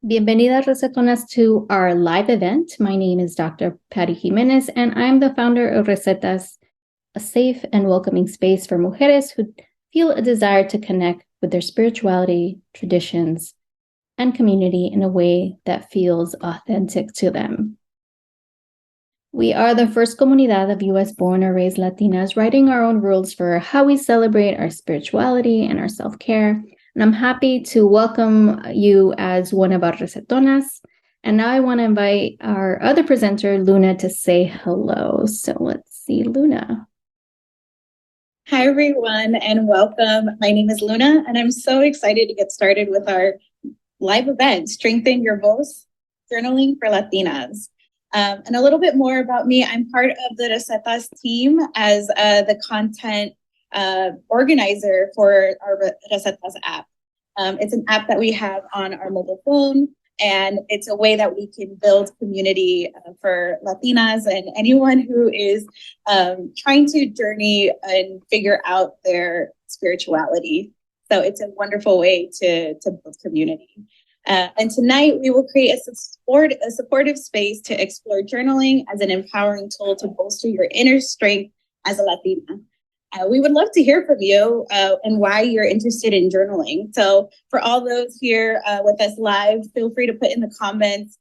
Bienvenidas, Recetonas, to our live event. My name is Dr. Patty Jimenez, and I'm the founder of Recetas, a safe and welcoming space for mujeres who feel a desire to connect with their spirituality, traditions, and community in a way that feels authentic to them. We are the first comunidad of U.S.-born or raised Latinas writing our own rules for how we celebrate our spirituality and our self-care. And I'm happy to welcome you as one of our recetonas. And now I want to invite our other presenter, Luna, to say hello. So let's see, Luna. Hi, everyone, and welcome. My name is Luna, and I'm so excited to get started with our live event, Strengthen Your Voice, Journaling for Latinas. And a little bit more about me. I'm part of the Recetas team as the content organizer for our Recetas app. It's an app that we have on our mobile phone, and it's a way that we can build community for Latinas and anyone who is trying to journey and figure out their spirituality. So it's a wonderful way to build community. And tonight we will create a supportive space to explore journaling as an empowering tool to bolster your inner strength as a Latina. We would love to hear from you and why you're interested in journaling. So for all those here with us live, feel free to put in the comments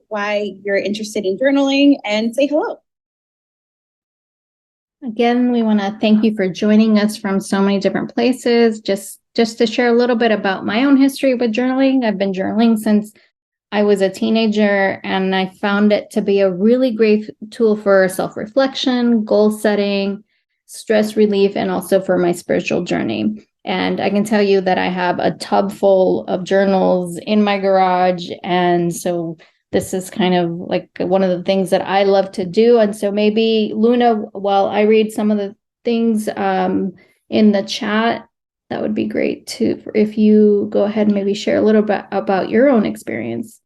why you're interested in journaling and say hello. Again, we want to thank you for joining us from so many different places. Just to share a little bit about my own history with journaling. I've been journaling since I was a teenager, and I found it to be a really great tool for self-reflection, goal setting, stress relief, and also for my spiritual journey. And I can tell you that I have a tub full of journals in my garage. And so this is kind of like one of the things that I love to do. And so maybe, Luna, while I read some of the things in the chat, that would be great too, if you go ahead and maybe share a little bit about your own experience.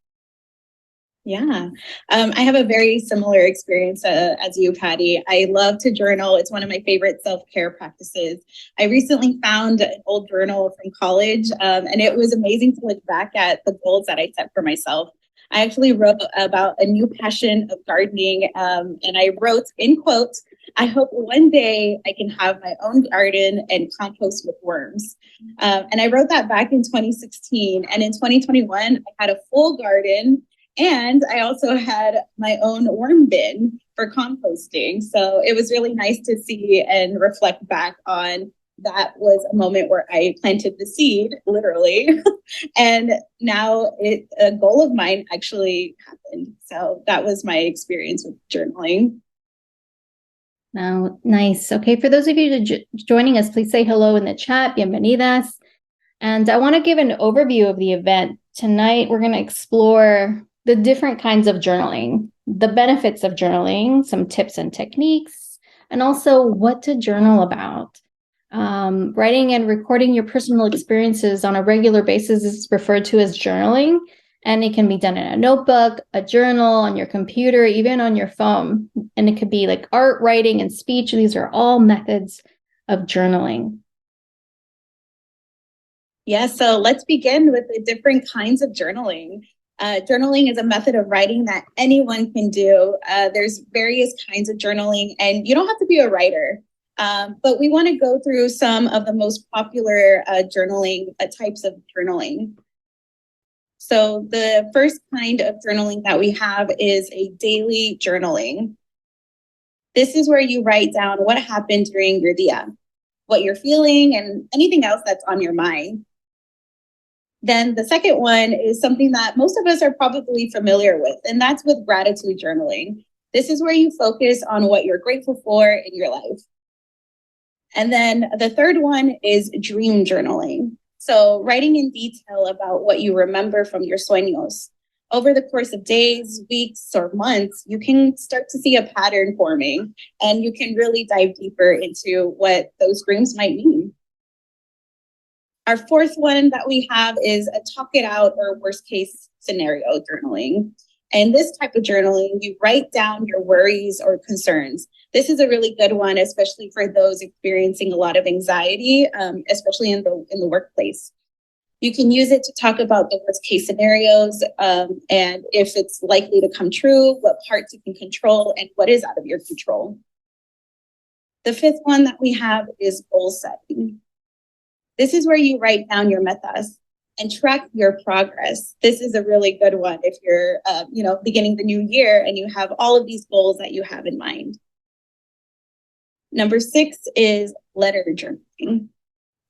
Yeah, I have a very similar experience as you, Patty. I love to journal. It's one of my favorite self-care practices. I recently found an old journal from college, and it was amazing to look back at the goals that I set for myself. I actually wrote about a new passion of gardening, and I wrote, in quotes, "I hope one day I can have my own garden and compost with worms." And I wrote that back in 2016. And in 2021, I had a full garden. And I also had my own worm bin for composting. So it was really nice to see and reflect back on that was a moment where I planted the seed, literally. And now a goal of mine actually happened. So that was my experience with journaling. Now, nice. Okay, for those of you joining us, please say hello in the chat. Bienvenidas. And I want to give an overview of the event. Tonight, we're going to explore the different kinds of journaling, the benefits of journaling, some tips and techniques, and also what to journal about. Writing and recording your personal experiences on a regular basis is referred to as journaling, and it can be done in a notebook, a journal, on your computer, even on your phone. And it could be like art, writing, and speech. These are all methods of journaling. Yeah, so let's begin with the different kinds of journaling. Journaling is a method of writing that anyone can do. There's various kinds of journaling, and you don't have to be a writer. But we want to go through some of the most popular journaling types of journaling. So the first kind of journaling that we have is a daily journaling. This is where you write down what happened during your dia, what you're feeling, and anything else that's on your mind. Then the second one is something that most of us are probably familiar with, and that's with gratitude journaling. This is where you focus on what you're grateful for in your life. And then the third one is dream journaling. So writing in detail about what you remember from your sueños. Over the course of days, weeks, or months, you can start to see a pattern forming, and you can really dive deeper into what those dreams might mean. Our fourth one that we have is a talk it out or worst case scenario journaling. And this type of journaling, you write down your worries or concerns. This is a really good one, especially for those experiencing a lot of anxiety, especially in the workplace. You can use it to talk about the worst case scenarios and if it's likely to come true, what parts you can control, and what is out of your control. The fifth one that we have is goal setting. This is where you write down your metas and track your progress. This is a really good one if you're, beginning the new year and you have all of these goals that you have in mind. Number 6 is letter journaling.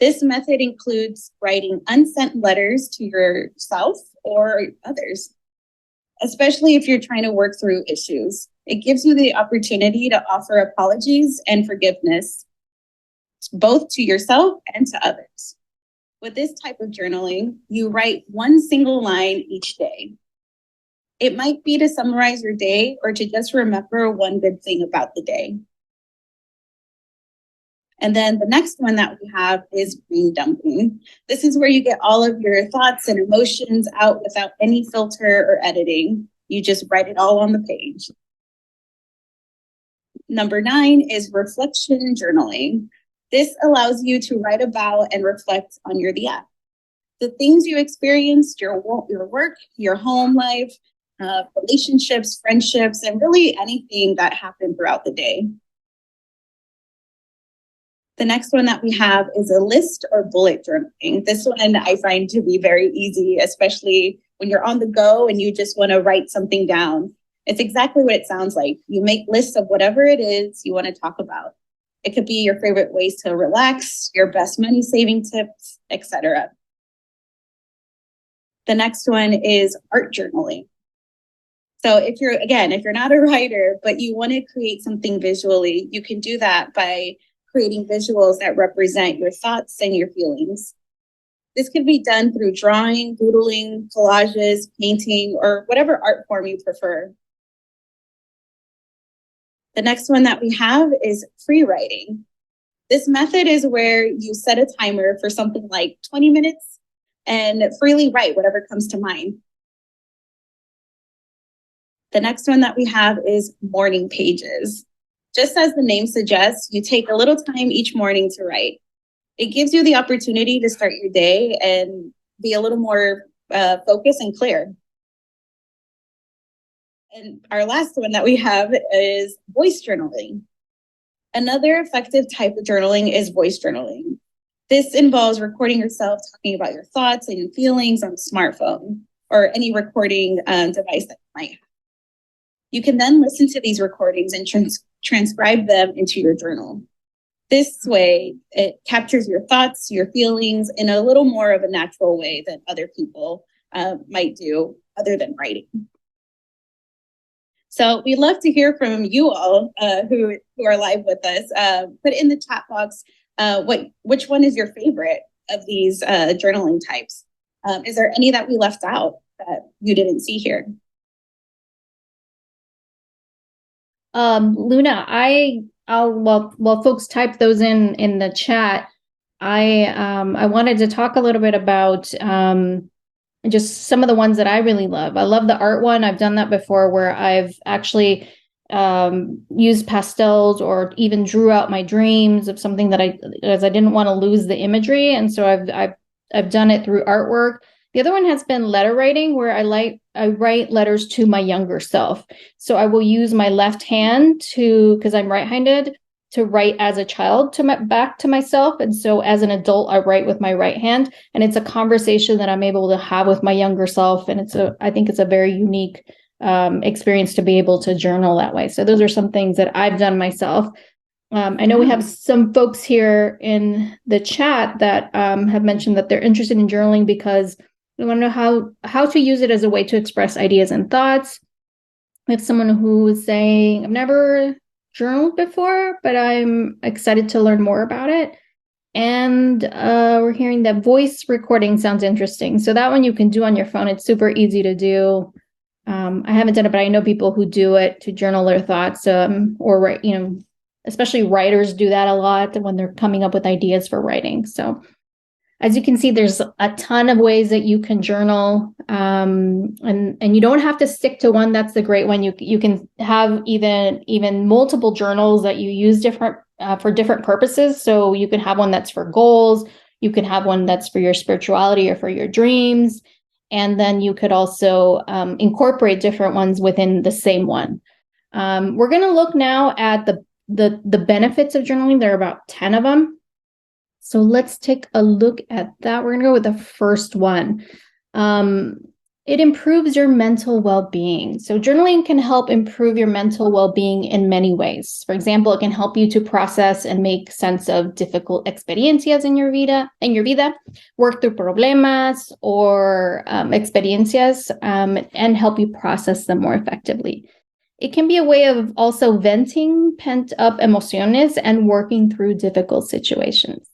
This method includes writing unsent letters to yourself or others, especially if you're trying to work through issues. It gives you the opportunity to offer apologies and forgiveness, both to yourself and to others. With this type of journaling, you write one single line each day. It might be to summarize your day or to just remember one good thing about the day. And then the next one that we have is brain dumping. This is where you get all of your thoughts and emotions out without any filter or editing. You just write it all on the page. Number 9 is reflection journaling. This allows you to write about and reflect on your day. The things you experienced, your work, your home life, relationships, friendships, and really anything that happened throughout the day. The next one that we have is a list or bullet journaling. This one I find to be very easy, especially when you're on the go and you just want to write something down. It's exactly what it sounds like. You make lists of whatever it is you want to talk about. It could be your favorite ways to relax, your best money saving tips, etc. The next one is art journaling. So if you're not a writer, but you want to create something visually, you can do that by creating visuals that represent your thoughts and your feelings. This could be done through drawing, doodling, collages, painting, or whatever art form you prefer. The next one that we have is free writing. This method is where you set a timer for something like 20 minutes and freely write whatever comes to mind. The next one that we have is morning pages. Just as the name suggests, you take a little time each morning to write. It gives you the opportunity to start your day and be a little more focused and clear. And our last one that we have is voice journaling. Another effective type of journaling is voice journaling. This involves recording yourself talking about your thoughts and your feelings on a smartphone or any recording device that you might have. You can then listen to these recordings and transcribe them into your journal. This way, it captures your thoughts, your feelings in a little more of a natural way than other people might do other than writing. So we'd love to hear from you all who are live with us. Put in the chat box which one is your favorite of these journaling types. Is there any that we left out that you didn't see here? Luna, while folks type those in the chat, I wanted to talk a little bit about just some of the ones that I really love. I love the art one. I've done that before where I've actually used pastels or even drew out my dreams of something that I didn't want to lose the imagery. And so I've done it through artwork. The other one has been letter writing, where I write letters to my younger self. So I will use my left hand because I'm right-handed, to write as a child back to myself. And so as an adult, I write with my right hand, and it's a conversation that I'm able to have with my younger self. And I think it's a very unique experience to be able to journal that way. So those are some things that I've done myself. I know we have some folks here in the chat that have mentioned that they're interested in journaling because they want to know how to use it as a way to express ideas and thoughts. We have someone who is saying, I've never journaled before, but I'm excited to learn more about it. And we're hearing that voice recording sounds interesting. So that one you can do on your phone. It's super easy to do. I haven't done it, but I know people who do it to journal their thoughts, or especially writers do that a lot when they're coming up with ideas for writing. So as you can see, there's a ton of ways that you can journal, and you don't have to stick to one. That's the great one. You can have even multiple journals that you use for different purposes. So you can have one that's for goals. You can have one that's for your spirituality or for your dreams. And then you could also incorporate different ones within the same one. We're going to look now at the benefits of journaling. There are about 10 of them. So let's take a look at that. We're going to go with the first one. It improves your mental well-being. So journaling can help improve your mental well-being in many ways. For example, it can help you to process and make sense of difficult experiencias in your vida, work through problemas or experiencias, and help you process them more effectively. It can be a way of also venting pent-up emociones and working through difficult situations.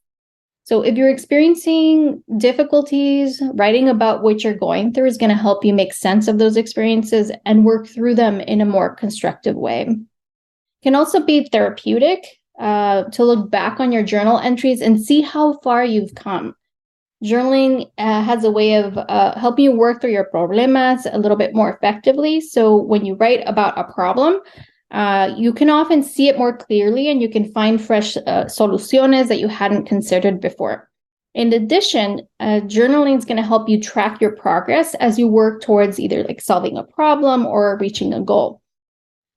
So if you're experiencing difficulties, writing about what you're going through is going to help you make sense of those experiences and work through them in a more constructive way. It can also be therapeutic to look back on your journal entries and see how far you've come. Journaling has a way of helping you work through your problemas a little bit more effectively. So when you write about a problem, you can often see it more clearly and you can find fresh soluciones that you hadn't considered before. In addition, journaling is going to help you track your progress as you work towards either like solving a problem or reaching a goal.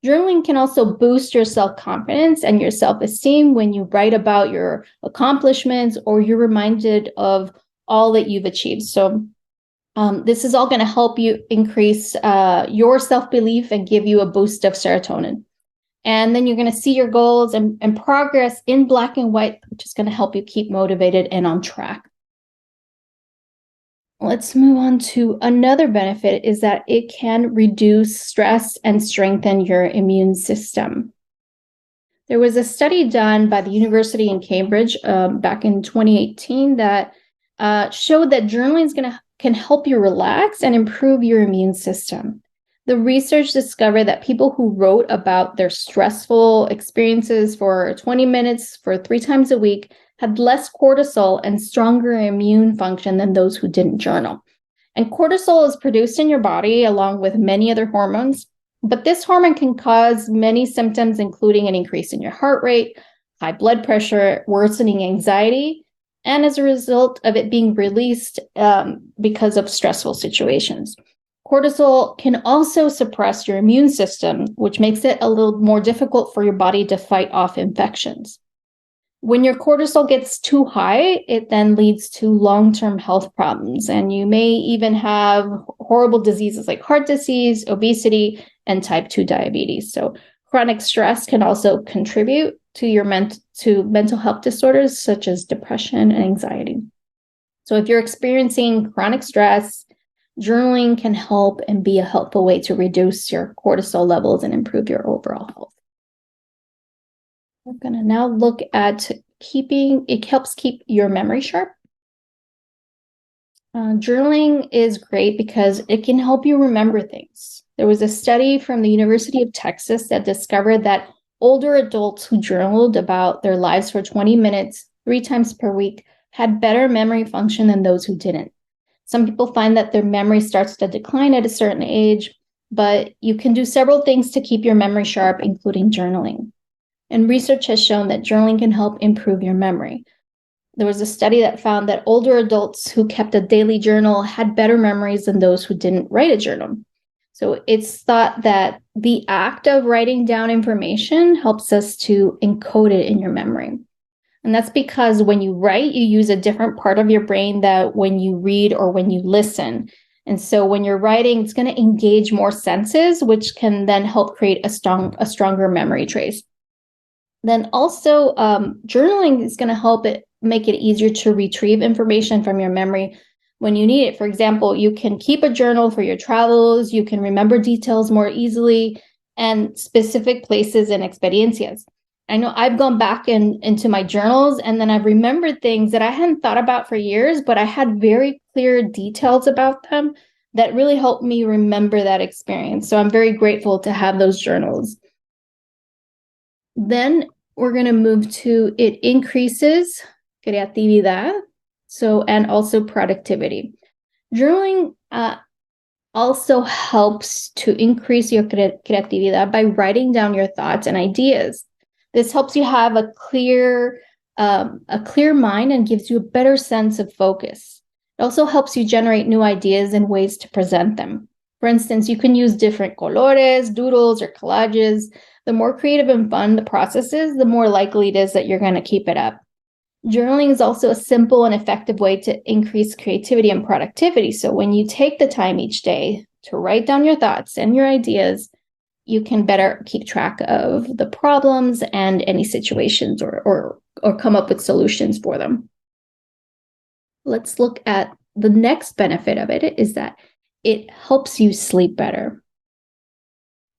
Journaling can also boost your self-confidence and your self-esteem when you write about your accomplishments or you're reminded of all that you've achieved. So this is all going to help you increase your self-belief and give you a boost of serotonin. And then you're going to see your goals and progress in black and white, which is going to help you keep motivated and on track. Let's move on to another benefit is that it can reduce stress and strengthen your immune system. There was a study done by the University in Cambridge back in 2018 that showed that journaling can help you relax and improve your immune system. The research discovered that people who wrote about their stressful experiences for 20 minutes for 3 times a week had less cortisol and stronger immune function than those who didn't journal. And cortisol is produced in your body along with many other hormones, but this hormone can cause many symptoms, including an increase in your heart rate, high blood pressure, worsening anxiety, and as a result of it being released because of stressful situations. Cortisol can also suppress your immune system, which makes it a little more difficult for your body to fight off infections. When your cortisol gets too high, it then leads to long-term health problems, and you may even have horrible diseases like heart disease, obesity, and type 2 diabetes. So chronic stress can also contribute to mental health disorders such as depression and anxiety. So if you're experiencing chronic stress, journaling can help and be a helpful way to reduce your cortisol levels and improve your overall health. We're going to now look at it helps keep your memory sharp. Journaling is great because it can help you remember things. There was a study from the University of Texas that discovered that older adults who journaled about their lives for 20 minutes, 3 times per week, had better memory function than those who didn't. Some people find that their memory starts to decline at a certain age, but you can do several things to keep your memory sharp, including journaling. And research has shown that journaling can help improve your memory. There was a study that found that older adults who kept a daily journal had better memories than those who didn't write a journal. So it's thought that the act of writing down information helps us to encode it in your memory. And that's because when you write, you use a different part of your brain that when you read or when you listen. And so when you're writing, it's going to engage more senses, which can then help create a stronger memory trace. Then also, journaling is going to help it make it easier to retrieve information from your memory when you need it. For example, you can keep a journal for your travels, you can remember details more easily, and specific places and experiencias. I know I've gone back into my journals and then I've remembered things that I hadn't thought about for years, but I had very clear details about them that really helped me remember that experience. So I'm very grateful to have those journals. Then we're going to move to it increases creatividad, and also productivity. Journaling also helps to increase your creatividad by writing down your thoughts and ideas. This helps you have a clear a clear mind and gives you a better sense of focus. It also helps you generate new ideas and ways to present them. For instance, you can use different colores, doodles, or collages. The more creative and fun the process is, the more likely it is that you're going to keep it up. Journaling is also a simple and effective way to increase creativity and productivity. So when you take the time each day to write down your thoughts and your ideas, you can better keep track of the problems and any situations or come up with solutions for them. Let's look at the next benefit of it is that it helps you sleep better.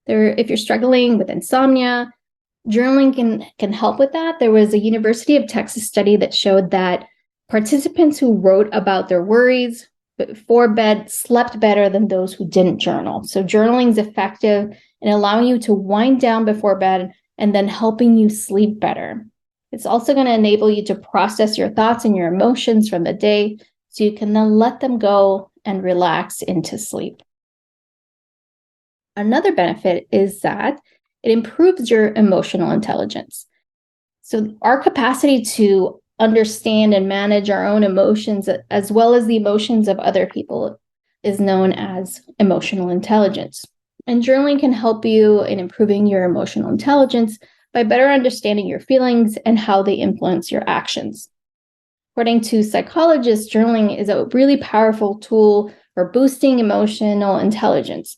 If you're struggling with insomnia, journaling can help with that. There was a University of Texas study that showed that participants who wrote about their worries before bed slept better than those who didn't journal. So journaling is effective in allowing you to wind down before bed and then helping you sleep better. It's also going to enable you to process your thoughts and your emotions from the day so you can then let them go and relax into sleep. Another benefit is that it improves your emotional intelligence. So our capacity to understand and manage our own emotions as well as the emotions of other people is known as emotional intelligence. And journaling can help you in improving your emotional intelligence by better understanding your feelings and how they influence your actions. According to psychologists, journaling is a really powerful tool for boosting emotional intelligence.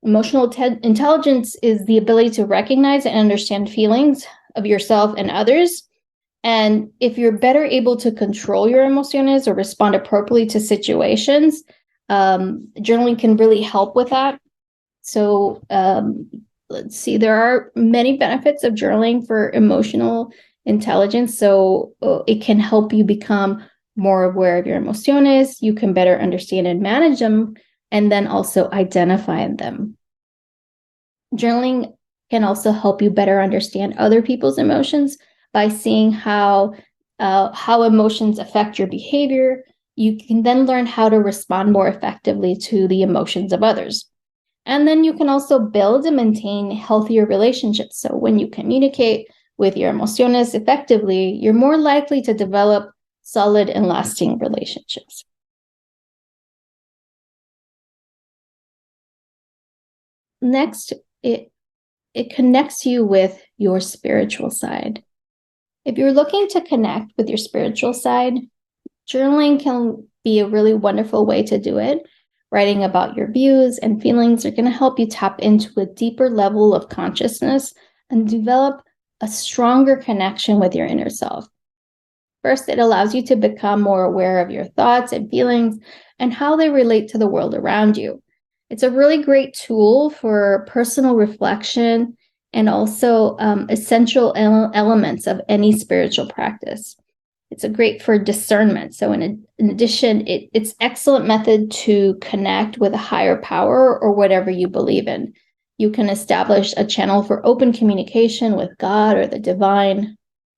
Emotional intelligence is the ability to recognize and understand feelings of yourself and others. And if you're better able to control your emotions or respond appropriately to situations, journaling can really help with that. So let's see, there are many benefits of journaling for emotional intelligence. So it can help you become more aware of your emotions. You can better understand and manage them, and then also identify them. Journaling can also help you better understand other people's emotions by seeing how emotions affect your behavior. You can then learn how to respond more effectively to the emotions of others. And then you can also build and maintain healthier relationships. So when you communicate with your emotions effectively, you're more likely to develop solid and lasting relationships. Next, it connects you with your spiritual side. If you're looking to connect with your spiritual side, journaling can be a really wonderful way to do it. Writing about your views and feelings are going to help you tap into a deeper level of consciousness and develop a stronger connection with your inner self. First, it allows you to become more aware of your thoughts and feelings and how they relate to the world around you. It's a really great tool for personal reflection and also essential elements of any spiritual practice. It's a great for discernment. So in addition, it's excellent method to connect with a higher power or whatever you believe in. You can establish a channel for open communication with God or the divine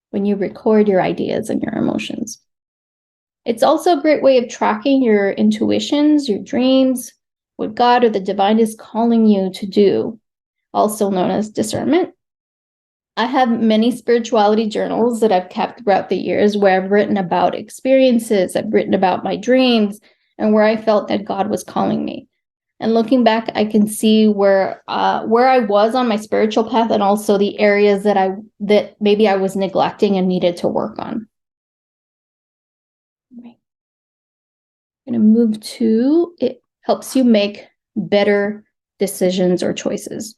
when you record your ideas and your emotions. It's also a great way of tracking your intuitions, your dreams, what God or the divine is calling you to do, also known as discernment. I have many spirituality journals that I've kept throughout the years where I've written about experiences, I've written about my dreams, and where I felt that God was calling me. And looking back, I can see where I was on my spiritual path and also the areas that maybe I was neglecting and needed to work on. I'm going to move to, it helps you make better decisions or choices.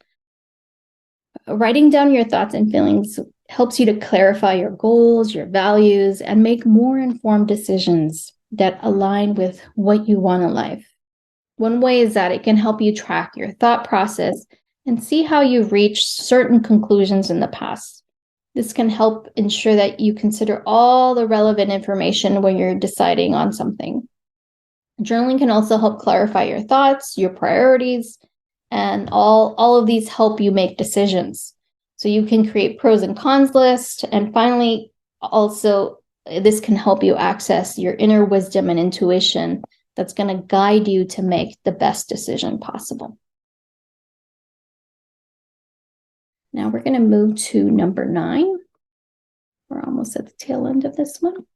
Writing down your thoughts and feelings helps you to clarify your goals, your values, and make more informed decisions that align with what you want in life. One way is that it can help you track your thought process and see how you've reached certain conclusions in the past. This can help ensure that you consider all the relevant information when you're deciding on something. Journaling can also help clarify your thoughts, your priorities, and all of these help you make decisions. So you can create pros and cons lists. And finally, also, this can help you access your inner wisdom and intuition that's going to guide you to make the best decision possible. Now we're going to move to number 9. We're almost at the tail end of this one.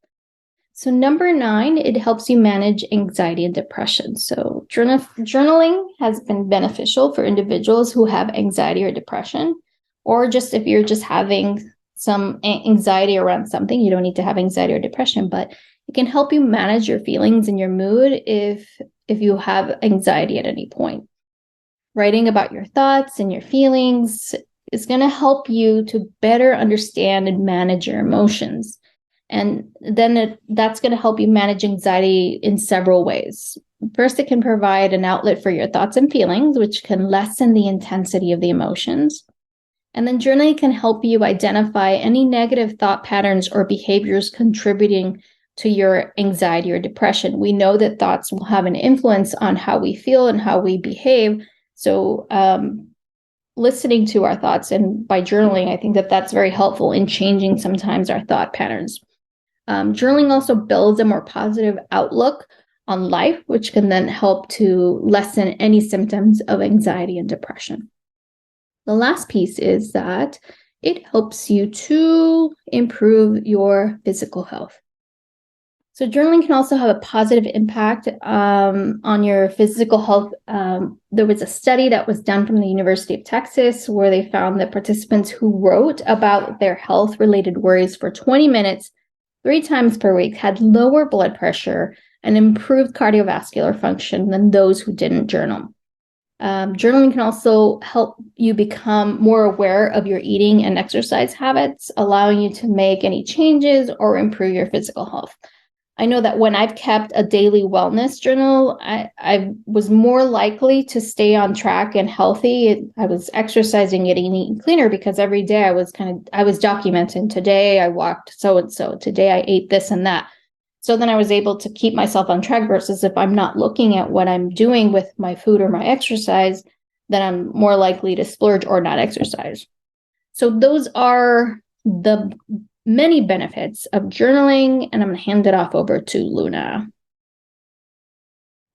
So number 9, it helps you manage anxiety and depression. So journaling has been beneficial for individuals who have anxiety or depression, or just if you're just having some anxiety around something. You don't need to have anxiety or depression, but it can help you manage your feelings and your mood if you have anxiety at any point. Writing about your thoughts and your feelings is going to help you to better understand and manage your emotions. And then that's going to help you manage anxiety in several ways. First, it can provide an outlet for your thoughts and feelings, which can lessen the intensity of the emotions. And then journaling can help you identify any negative thought patterns or behaviors contributing to your anxiety or depression. We know that thoughts will have an influence on how we feel and how we behave. So listening to our thoughts and by journaling, I think that that's very helpful in changing sometimes our thought patterns. Journaling also builds a more positive outlook on life, which can then help to lessen any symptoms of anxiety and depression. The last piece is that it helps you to improve your physical health. So journaling can also have a positive impact on your physical health. There was a study that was done from the University of Texas where they found that participants who wrote about their health-related worries for 20 minutes 3 times per week had lower blood pressure and improved cardiovascular function than those who didn't journal. Journaling can also help you become more aware of your eating and exercise habits, allowing you to make any changes or improve your physical health. I know that when I've kept a daily wellness journal, I was more likely to stay on track and healthy. I was exercising and eating cleaner because every day I was documenting, today I walked so-and-so, today I ate this and that. So then I was able to keep myself on track versus if I'm not looking at what I'm doing with my food or my exercise, then I'm more likely to splurge or not exercise. So those are the many benefits of journaling, and I'm going to hand it off over to Luna.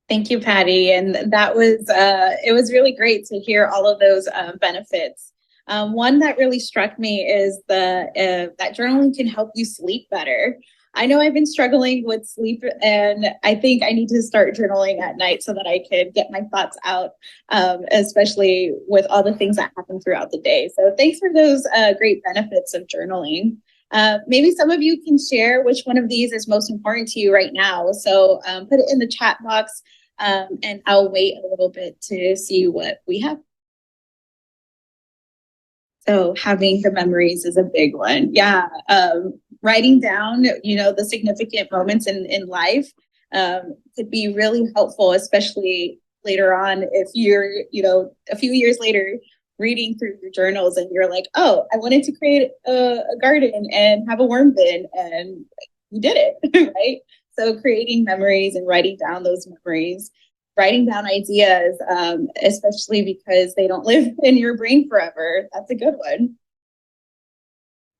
Thank you, Patty. And that was, it was really great to hear all of those benefits. One that really struck me is that journaling can help you sleep better. I know I've been struggling with sleep, and I think I need to start journaling at night so that I can get my thoughts out, especially with all the things that happen throughout the day. So thanks for those great benefits of journaling. Maybe some of you can share which one of these is most important to you right now. So put it in the chat box, and I'll wait a little bit to see what we have. So having the memories is a big one. Yeah. Writing down, the significant moments in life could be really helpful, especially later on if you're, a few years later reading through your journals and you're like, oh, I wanted to create a garden and have a worm bin, and you did it, right? So creating memories and writing down those memories, writing down ideas, especially because they don't live in your brain forever. That's a good one.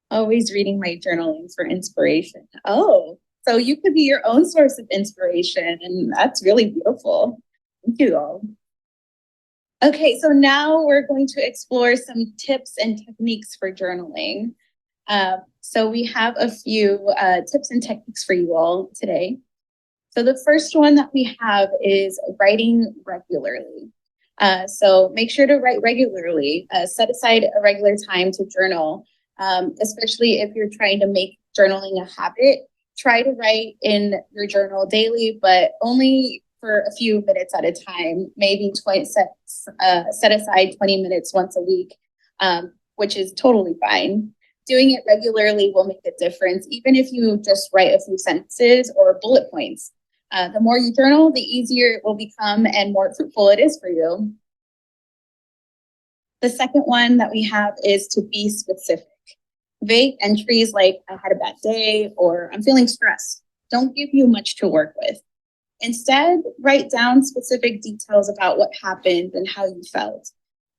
Always reading my journaling for inspiration. Oh, so you could be your own source of inspiration, and that's really beautiful. Thank you all. Okay, so now we're going to explore some tips and techniques for journaling. So we have a few tips and techniques for you all today. So the first one that we have is writing regularly. So make sure to write regularly. Set aside a regular time to journal, especially if you're trying to make journaling a habit. Try to write in your journal daily, but only for a few minutes at a time. Maybe set aside 20 minutes once a week, which is totally fine. Doing it regularly will make a difference, even if you just write a few sentences or bullet points. The more you journal, the easier it will become and more fruitful it is for you. The second one that we have is to be specific. Vague entries like I had a bad day or I'm feeling stressed don't give you much to work with. Instead, write down specific details about what happened and how you felt.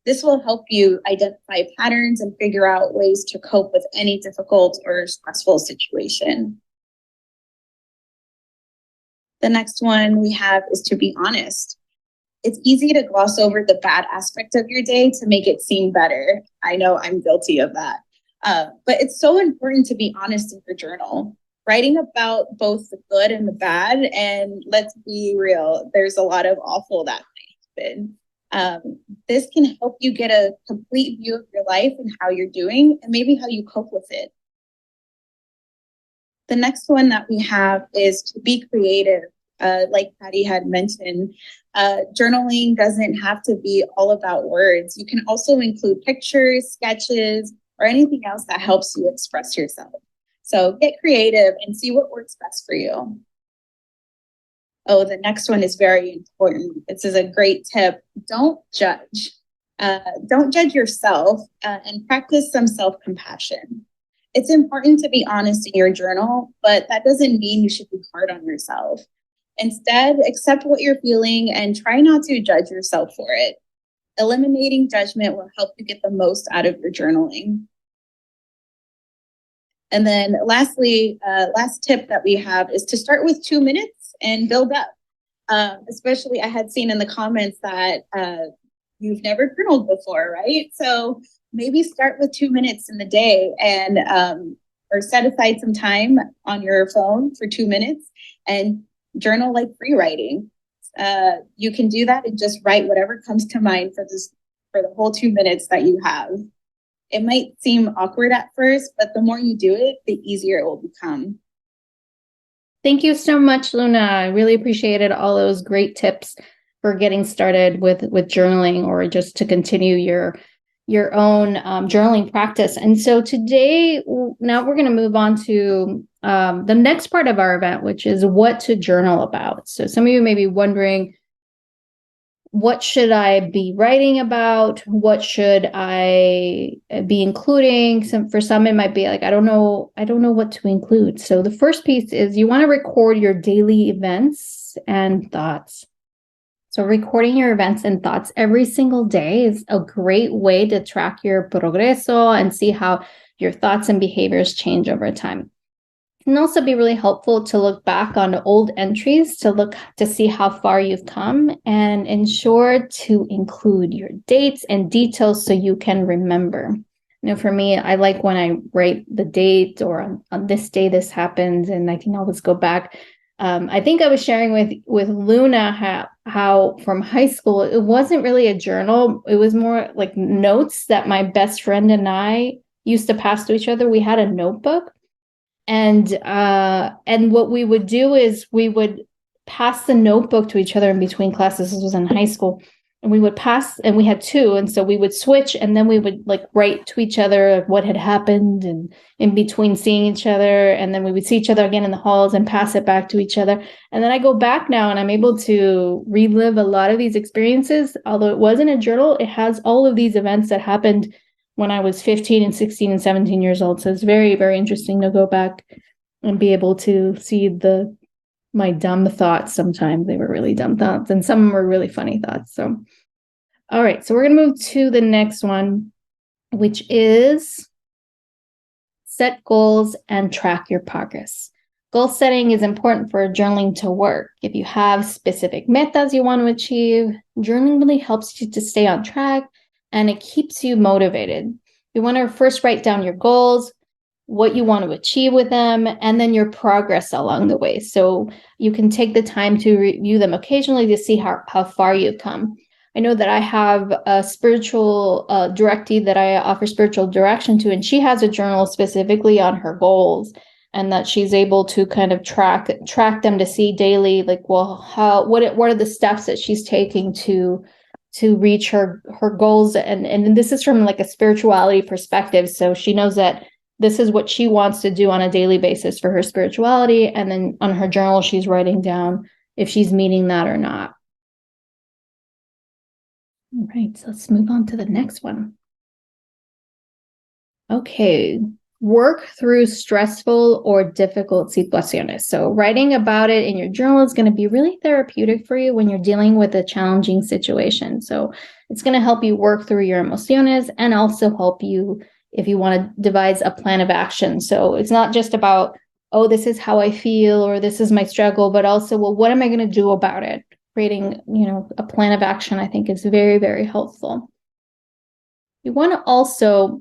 This will help you identify patterns and figure out ways to cope with any difficult or stressful situation. The next one we have is to be honest. It's easy to gloss over the bad aspect of your day to make it seem better. I know I'm guilty of that. But it's so important to be honest in your journal, writing about both the good and the bad. And let's be real, there's a lot of awful that might happen. This can help you get a complete view of your life and how you're doing and maybe how you cope with it. The next one that we have is to be creative. Like Patty had mentioned, journaling doesn't have to be all about words. You can also include pictures, sketches, or anything else that helps you express yourself. So get creative and see what works best for you. Oh, the next one is very important. This is a great tip. Don't judge. Don't judge yourself and practice some self-compassion. It's important to be honest in your journal, but that doesn't mean you should be hard on yourself. Instead, accept what you're feeling and try not to judge yourself for it. Eliminating judgment will help you get the most out of your journaling. And then lastly, last tip that we have is to start with 2 minutes and build up. Especially I had seen in the comments that you've never journaled before, right? So maybe start with 2 minutes in the day and or set aside some time on your phone for 2 minutes and journal like free writing. You can do that and just write whatever comes to mind for the whole 2 minutes that you have. It might seem awkward at first, but the more you do it, the easier it will become. Thank you so much, Luna. I really appreciated all those great tips for getting started with journaling or just to continue your own journaling practice. And so today, now we're going to move on to the next part of our event, which is what to journal about. So some of you may be wondering, what should I be writing about? What should I be including? For some, it might be like, I don't know what to include. So the first piece is you want to record your daily events and thoughts. So recording your events and thoughts every single day is a great way to track your progreso and see how your thoughts and behaviors change over time. It can also be really helpful to look back on old entries to see how far you've come, and ensure to include your dates and details so you can remember. For me, I like when I write the date or on this day this happened, and I can always go back. I think I was sharing with Luna how from high school, it wasn't really a journal. It was more like notes that my best friend and I used to pass to each other. We had a notebook. And what we would do is we would pass the notebook to each other in between classes. This was in high school. And we would pass, and we had two. And so we would switch, and then we would like write to each other what had happened and in between seeing each other. And then we would see each other again in the halls and pass it back to each other. And then I go back now and I'm able to relive a lot of these experiences. Although it wasn't a journal, it has all of these events that happened when I was 15 and 16 and 17 years old. So it's very, very interesting to go back and be able to see my dumb thoughts. Sometimes they were really dumb thoughts, and some were really funny thoughts. So, all right. So we're going to move to the next one, which is set goals and track your progress. Goal setting is important for journaling to work. If you have specific metas you want to achieve, journaling really helps you to stay on track, and it keeps you motivated. You want to first write down your goals, what you want to achieve with them, and then your progress along the way. So you can take the time to review them occasionally to see how far you've come. I know that I have a spiritual directee that I offer spiritual direction to, and she has a journal specifically on her goals, and that she's able to kind of track them to see daily, like, well, what are the steps that she's taking to reach her goals. And this is from like a spirituality perspective. So she knows that this is what she wants to do on a daily basis for her spirituality. And then on her journal, she's writing down if she's meeting that or not. All right, so let's move on to the next one. Okay, work through stressful or difficult situaciones. So writing about it in your journal is going to be really therapeutic for you when you're dealing with a challenging situation. So it's going to help you work through your emociones and also help you if you want to devise a plan of action. So it's not just about, oh, this is how I feel or this is my struggle, but also, well, what am I going to do about it? Creating, a plan of action, I think, is very, very helpful. You want to also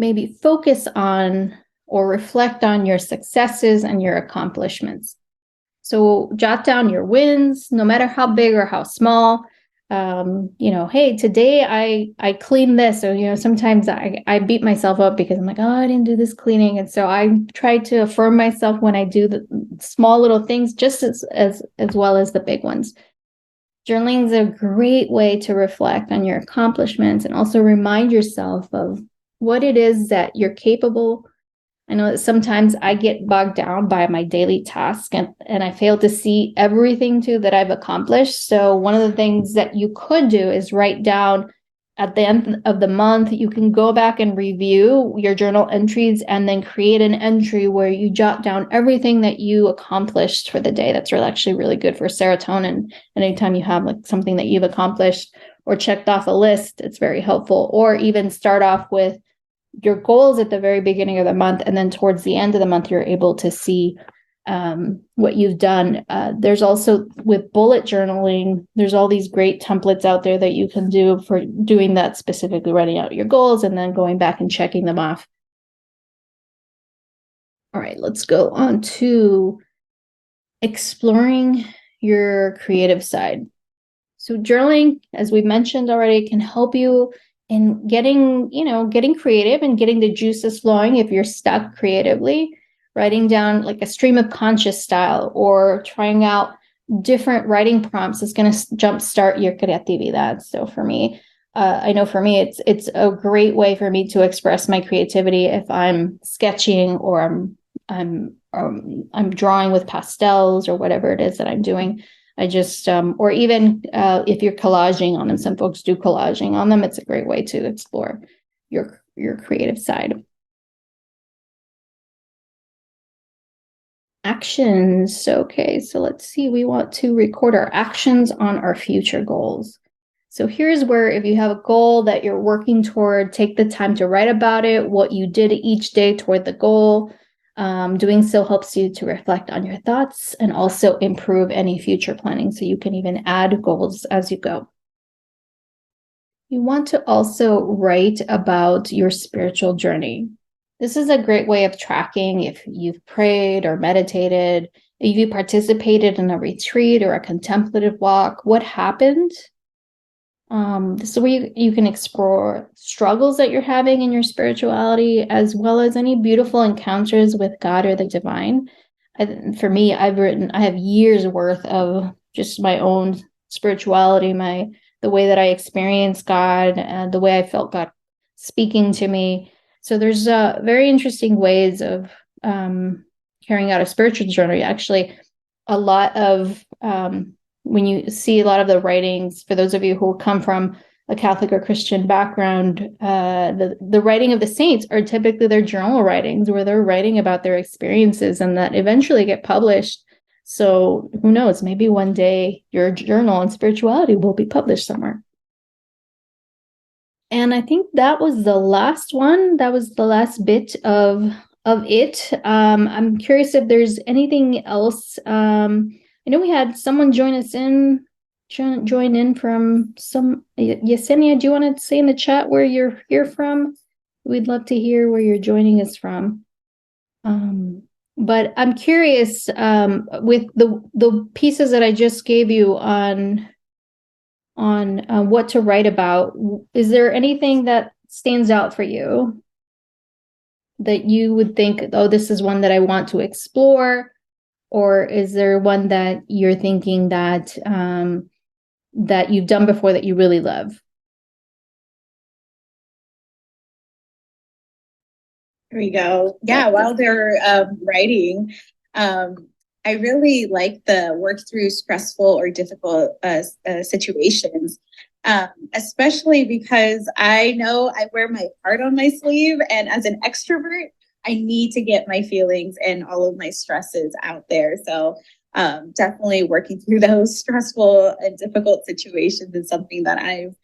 maybe focus on or reflect on your successes and your accomplishments. So jot down your wins, no matter how big or how small. Hey, today I cleaned this. So, sometimes I beat myself up because I'm like, oh, I didn't do this cleaning. And so I try to affirm myself when I do the small little things, just as well as the big ones. Journaling is a great way to reflect on your accomplishments and also remind yourself of what it is that you're capable. I know that sometimes I get bogged down by my daily task and I fail to see everything too that I've accomplished. So one of the things that you could do is write down at the end of the month. You can go back and review your journal entries and then create an entry where you jot down everything that you accomplished for the day. That's actually really good for serotonin. Anytime you have like something that you've accomplished or checked off a list, it's very helpful. Or even start off with your goals at the very beginning of the month, and then towards the end of the month, you're able to see what you've done. There's also, with bullet journaling, there's all these great templates out there that you can do for doing that, specifically writing out your goals and then going back and checking them off. All right, let's go on to exploring your creative side. So journaling, as we mentioned already, can help you in getting creative and getting the juices flowing if you're stuck creatively. Writing down like a stream of conscious style or trying out different writing prompts is going to jumpstart your creatividad. So for me, I know for me, it's a great way for me to express my creativity if I'm sketching or I'm drawing with pastels or whatever it is that I'm doing. I just, or even if you're collaging on them, some folks do collaging on them. It's a great way to explore your creative side. Actions. Okay, so let's see. We want to record our actions on our future goals. So here's where, if you have a goal that you're working toward, take the time to write about it, what you did each day toward the goal. Doing so helps you to reflect on your thoughts and also improve any future planning. So you can even add goals as you go. You want to also write about your spiritual journey. This is a great way of tracking if you've prayed or meditated, if you participated in a retreat or a contemplative walk, what happened. This is where you can explore struggles that you're having in your spirituality, as well as any beautiful encounters with God or the divine. For me, I have years worth of just my own spirituality, the way that I experienced God, and the way I felt God speaking to me. So there's very interesting ways of carrying out a spiritual journey. Actually, a lot of when you see a lot of the writings, for those of you who come from a Catholic or Christian background, the writing of the saints are typically their journal writings where they're writing about their experiences and that eventually get published. So who knows, maybe one day your journal on spirituality will be published somewhere. And I think that was the last one. That was the last bit of it. I'm curious if there's anything else. I know we had someone join in from some Yesenia. Do you want to say in the chat where you're here from? We'd love to hear where you're joining us from. But I'm curious with the pieces that I just gave you on what to write about. Is there anything that stands out for you that you would think, oh, this is one that I want to explore? Or is there one that you're thinking that that you've done before that you really love? There we go. Yeah, while they're writing, I really like the work through stressful or difficult situations, especially because I know I wear my heart on my sleeve. And as an extrovert, I need to get my feelings and all of my stresses out there. So definitely working through those stressful and difficult situations is something that I've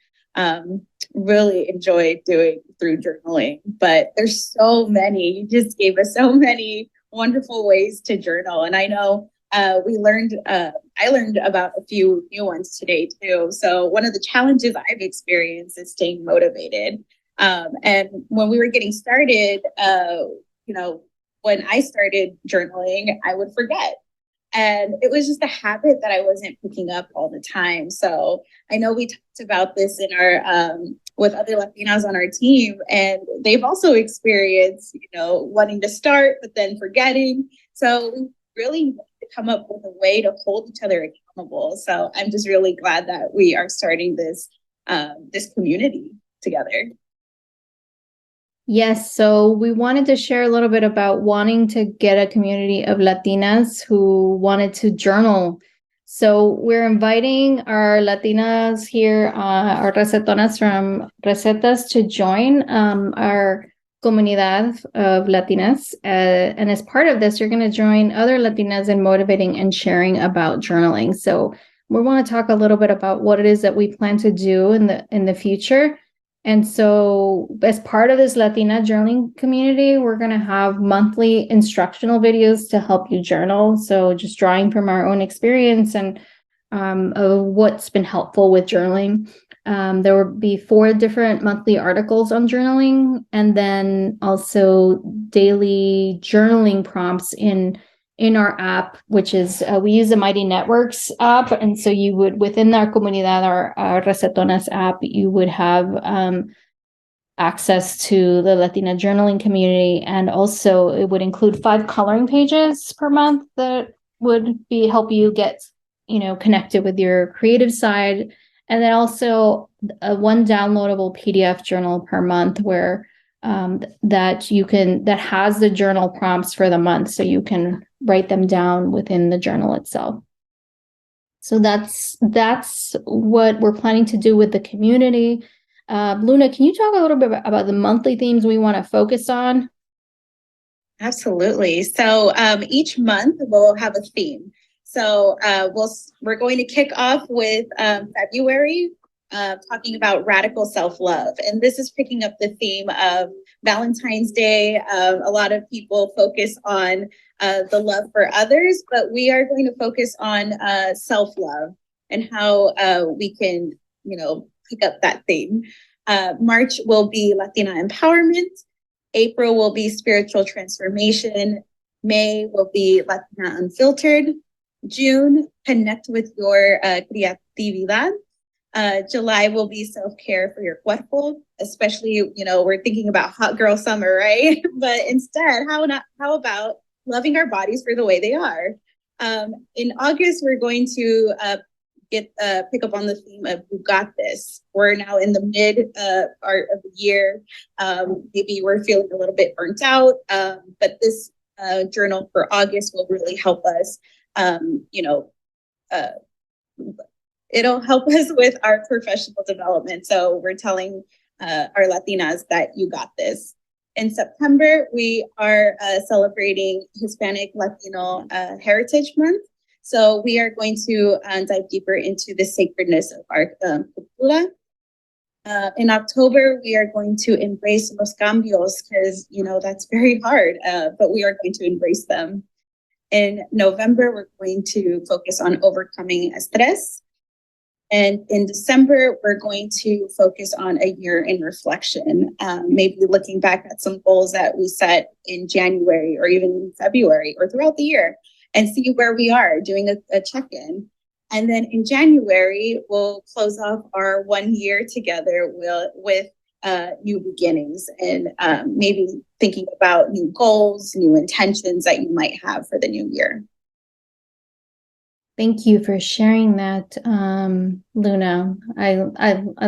really enjoyed doing through journaling. But there's so many. You just gave us so many wonderful ways to journal. And I know I learned about a few new ones today too. So one of the challenges I've experienced is staying motivated. And when we were getting started, when I started journaling, I would forget. And it was just a habit that I wasn't picking up all the time. So I know we talked about this in our with other Latinas on our team, and they've also experienced, wanting to start but then forgetting. So we really need to come up with a way to hold each other accountable. So I'm just really glad that we are starting this community together. Yes, so we wanted to share a little bit about wanting to get a community of Latinas who wanted to journal. So we're inviting our Latinas here, our recetonas from Recetas, to join our comunidad of Latinas. And as part of this, you're going to join other Latinas in motivating and sharing about journaling. So we want to talk a little bit about what it is that we plan to do in the future. And so as part of this Latina journaling community, we're going to have monthly instructional videos to help you journal. So just drawing from our own experience and of what's been helpful with journaling. There will be 4 different monthly articles on journaling, and then also daily journaling prompts in our app, which is we use the Mighty Networks app. And so you would, within our comunidad, our Recetonas app, you would have access to the Latina journaling community. And also it would include 5 coloring pages per month that would help you get, connected with your creative side. And then also one downloadable PDF journal per month where that has the journal prompts for the month, so you can write them down within the journal itself. So that's what we're planning to do with the community. Luna, can you talk a little bit about the monthly themes we want to focus on? Absolutely. So each month we'll have a theme. So we're going to kick off with February, talking about radical self-love. And this is picking up the theme of Valentine's Day. A lot of people focus on the love for others, but we are going to focus on self-love and how we can, pick up that theme. March will be Latina empowerment. April will be spiritual transformation. May will be Latina unfiltered. June, connect with your creatividad. July will be self-care for your cuerpo, especially, we're thinking about hot girl summer, right? But instead, how about loving our bodies for the way they are? In August, we're going to pick up on the theme of you got this. We're now in the mid part of the year. Maybe we're feeling a little bit burnt out, but this journal for August will really help us, it'll help us with our professional development. So we're telling our Latinas that you got this. In September, we are celebrating Hispanic Latino Heritage Month. So we are going to dive deeper into the sacredness of our cultura. In October, we are going to embrace los cambios because, that's very hard, but we are going to embrace them. In November, we're going to focus on overcoming estrés. And in December, we're going to focus on a year in reflection, maybe looking back at some goals that we set in January or even in February or throughout the year and see where we are, doing a check-in. And then in January, we'll close off our 1 year together with new beginnings and maybe thinking about new goals, new intentions that you might have for the new year. Thank you for sharing that, Luna. I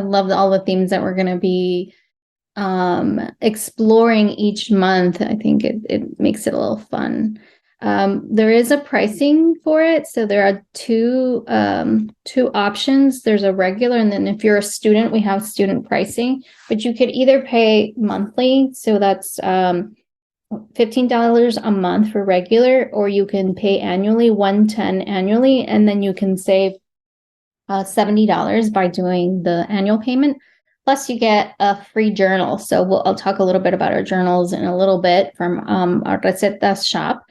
love all the themes that we're going to be exploring each month. I think it makes it a little fun. There is a pricing for it. So there are two options. There's a regular, and then if you're a student, we have student pricing, but you could either pay monthly. So that's $15 a month for regular, or you can pay annually, $110 annually, and then you can save $70 by doing the annual payment. Plus, you get a free journal. So I'll talk a little bit about our journals in a little bit from our Recetas shop.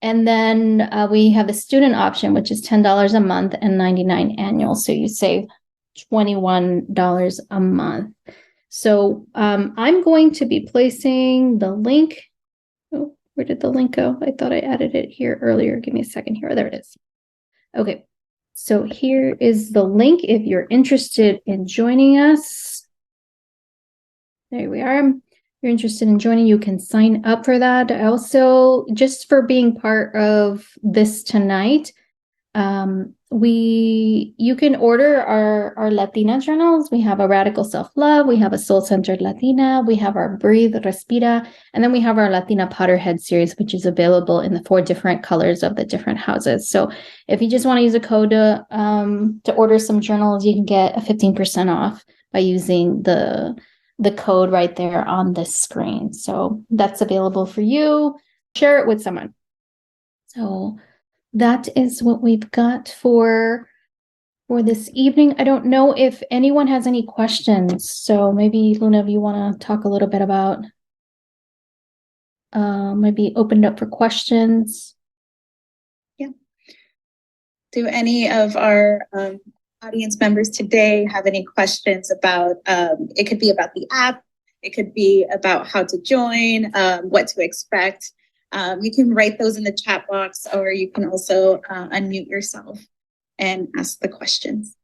And then we have the student option, which is $10 a month and $99 annual. So you save $21 a month. So I'm going to be placing the link. Oh, where did the link go? I thought I added it here earlier. Give me a second here. There it is. Okay. So here is the link if you're interested in joining us. There we are. If you're interested in joining, you can sign up for that. Also, just for being part of this tonight, you can order our Latina journals. We have a Radical Self-Love, we have a Soul-Centered Latina, we have our Breathe, Respira, and then we have our Latina Potterhead series, which is available in the 4 different colors of the different houses. So if you just want to use a code to order some journals, you can get a 15% off by using the code right there on the screen. So that's available for you. Share it with someone. So that is what we've got for this evening. I don't know if anyone has any questions. So maybe, Luna, if you want to talk a little bit about maybe opened up for questions. Yeah. Do any of our audience members today have any questions about, it could be about the app, it could be about how to join, what to expect. You can write those in the chat box, or you can also unmute yourself and ask the questions.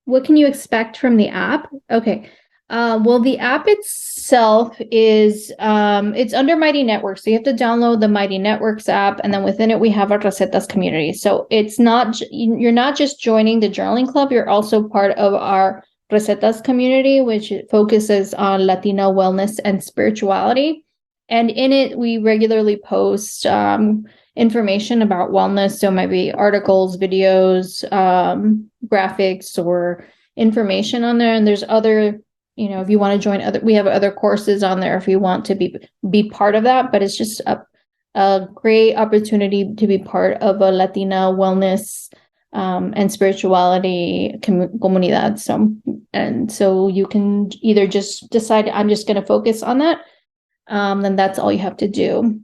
What can you expect from the app? Okay. Well, the app itself is, it's under Mighty Networks. So you have to download the Mighty Networks app, and then within it, we have our Recetas community. So it's not, you're not just joining the journaling club, you're also part of our Recetas community, which focuses on Latina wellness and spirituality. And in it, we regularly post information about wellness. So maybe articles, videos, graphics, or information on there. And there's other, if you want to join we have other courses on there if you want to be part of that. But it's just a great opportunity to be part of a Latina wellness and spirituality comunidad. So you can either just decide, I'm just going to focus on that. Then that's all you have to do.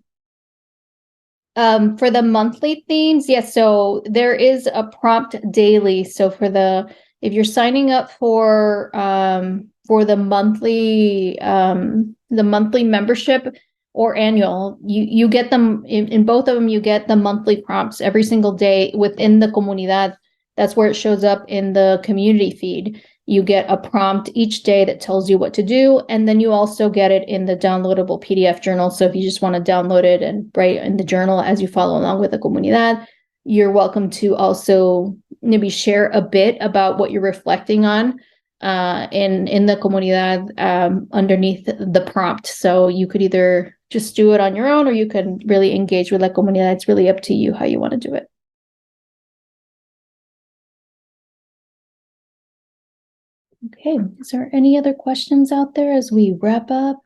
For the monthly themes, yes. So there is a prompt daily. So if you're signing up for the monthly membership or annual, you get them in both of them. You get the monthly prompts every single day within the comunidad. That's where it shows up in the community feed. You get a prompt each day that tells you what to do, and then you also get it in the downloadable PDF journal. So if you just want to download it and write in the journal as you follow along with the comunidad, you're welcome to also maybe share a bit about what you're reflecting on in the comunidad underneath the prompt. So you could either just do it on your own, or you can really engage with la comunidad. It's really up to you how you want to do it. Okay, is there any other questions out there as we wrap up?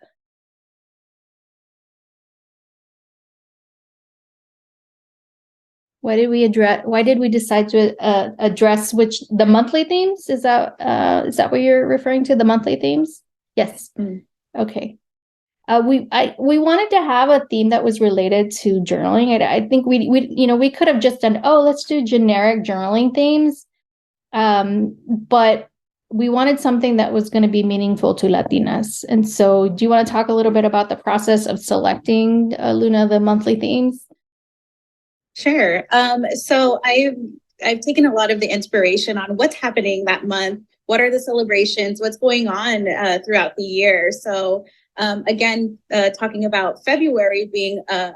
Why did we decide to address the monthly themes? Is that what you're referring to, the monthly themes? Yes. Okay. We wanted to have a theme that was related to journaling. I think we could have just done, let's do generic journaling themes. But we wanted something that was going to be meaningful to Latinas. And so do you want to talk a little bit about the process of selecting, Luna, the monthly themes? Sure. So I've taken a lot of the inspiration on what's happening that month. What are the celebrations? What's going on throughout the year? So again, talking about February being a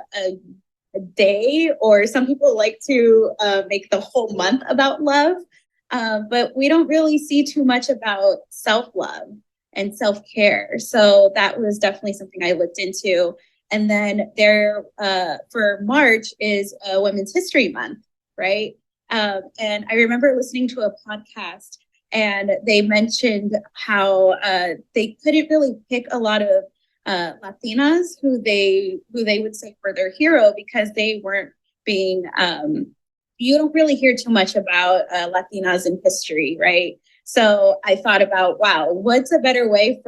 day, or some people like to make the whole month about love. But we don't really see too much about self-love and self-care. So that was definitely something I looked into. And then for March is Women's History Month, right? And I remember listening to a podcast, and they mentioned how they couldn't really pick a lot of Latinas who they would say were their hero, because they weren't being you don't really hear too much about Latinas in history, right? So I thought about, wow, what's a better way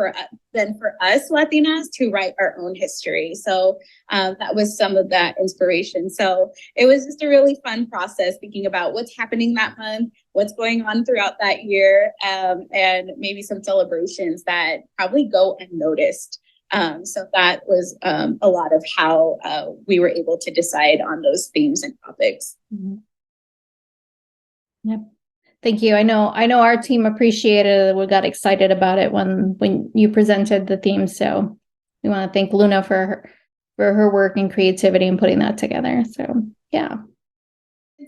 than for us Latinas to write our own history? So that was some of that inspiration. So it was just a really fun process thinking about what's happening that month, what's going on throughout that year, and maybe some celebrations that probably go unnoticed. So that was a lot of how we were able to decide on those themes and topics. Mm-hmm. Yep. Thank you. I know our team appreciated it. We got excited about it when you presented the theme. So we want to thank Luna for her work and creativity in putting that together. So yeah.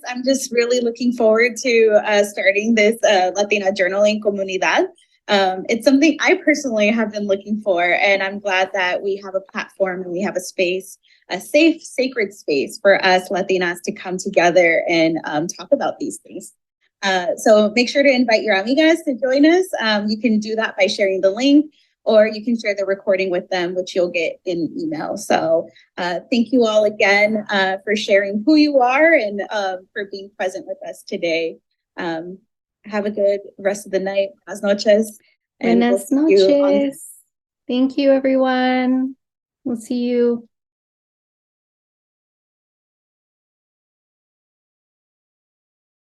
I'm just really looking forward to starting this Latina journaling comunidad. It's something I personally have been looking for, and I'm glad that we have a platform and we have a space, a safe, sacred space for us Latinas to come together and talk about these things. So make sure to invite your amigas to join us. You can do that by sharing the link, or you can share the recording with them, which you'll get in email. So thank you all again for sharing who you are and for being present with us today. Have a good rest of the night. Buenas noches. Buenas noches. Thank you, everyone. We'll see you